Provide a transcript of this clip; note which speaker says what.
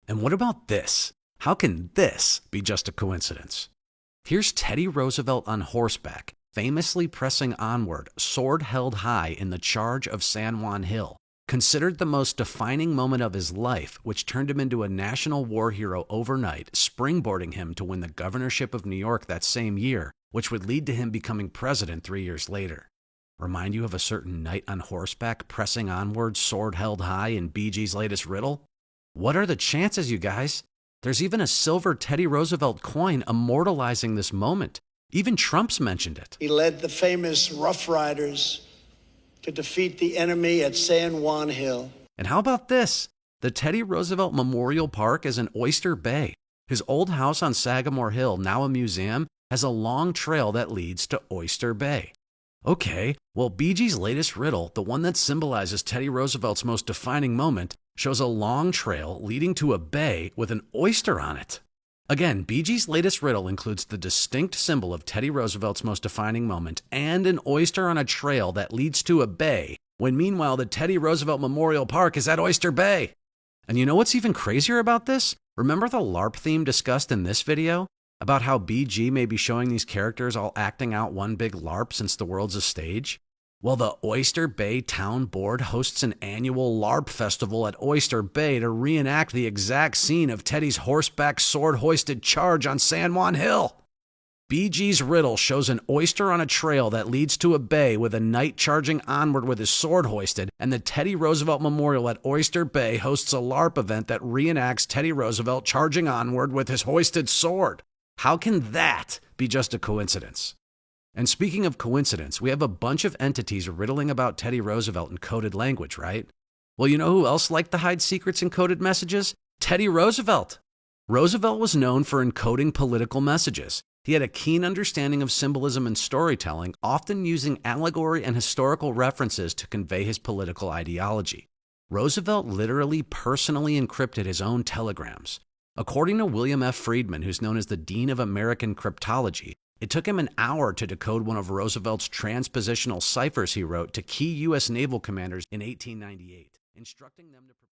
Speaker 1: And what about this? How can this be just a coincidence? Here's Teddy Roosevelt on horseback, famously pressing onward, sword held high in the charge of San Juan Hill, considered the most defining moment of his life, which turned him into a national war hero overnight, springboarding him to win the governorship of New York that same year, which would lead to him becoming president 3 years later. Remind you of a certain knight on horseback pressing onward, sword held high in BG's latest riddle? What are the chances, you guys? There's even a silver Teddy Roosevelt coin immortalizing this moment. Even Trump's mentioned it.
Speaker 2: He led the famous Rough Riders to defeat the enemy at San Juan Hill.
Speaker 1: And how about this? The Teddy Roosevelt Memorial Park is in Oyster Bay. His old house on Sagamore Hill, now a museum, has a long trail that leads to Oyster Bay. Okay, well, BG's latest riddle, the one that symbolizes Teddy Roosevelt's most defining moment, shows a long trail leading to a bay with an oyster on it. Again, BG's latest riddle includes the distinct symbol of Teddy Roosevelt's most defining moment and an oyster on a trail that leads to a bay, when meanwhile the Teddy Roosevelt Memorial Park is at Oyster Bay. And you know what's even crazier about this? Remember the LARP theme discussed in this video? About how BG may be showing these characters all acting out one big LARP since the world's a stage? Well, the Oyster Bay Town Board hosts an annual LARP festival at Oyster Bay to reenact the exact scene of Teddy's horseback sword-hoisted charge on San Juan Hill. BG's riddle shows an oyster on a trail that leads to a bay with a knight charging onward with his sword hoisted, and the Teddy Roosevelt Memorial at Oyster Bay hosts a LARP event that reenacts Teddy Roosevelt charging onward with his hoisted sword. How can that be just a coincidence? And speaking of coincidence, we have a bunch of entities riddling about Teddy Roosevelt in coded language, right? Well, you know who else liked to hide secrets in coded messages? Teddy Roosevelt. Roosevelt was known for encoding political messages. He had a keen understanding of symbolism and storytelling, often using allegory and historical references to convey his political ideology. Roosevelt literally personally encrypted his own telegrams. According to William F. Friedman, who's known as the Dean of American Cryptology, it took him an hour to decode one of Roosevelt's transpositional ciphers he wrote to key U.S. naval commanders in 1898, instructing them to prepare.